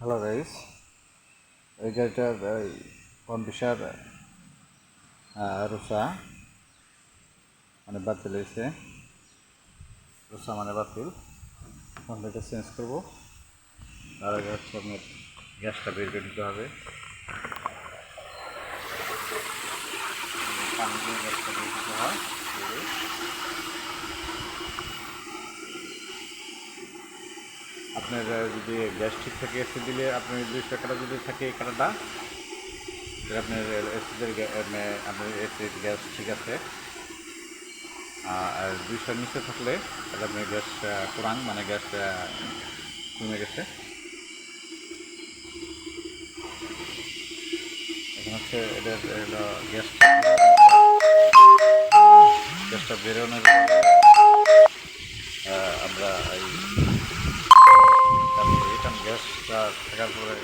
Hello guys, এই গাড়িটার কন্ডিশার রুষা মানে বাতিল হয়েছে। রুষা মানে বাতিল। এখন এটা চেঞ্জ করবো। তার আগে হচ্ছে আপনার গ্যাসটা বের করে দিতে হবে। পানি দিয়ে গ্যাসটা বের দিতে হয়। আপনার যদি গ্যাস ঠিক থাকে এসে দিলে আপনার 200 টাকাটা যদি থাকে এই কাটাটা, আপনার এসিদের আপনার এসির গ্যাস ঠিক আছে। আর 200 নিচে থাকলে তাহলে আপনার গ্যাস কোরাং মানে গ্যাস কমে গেছে। এখন হচ্ছে এদের গ্যাসটা বেরোনোর পরে আমরা এই গ্যাসটা থাকার পরে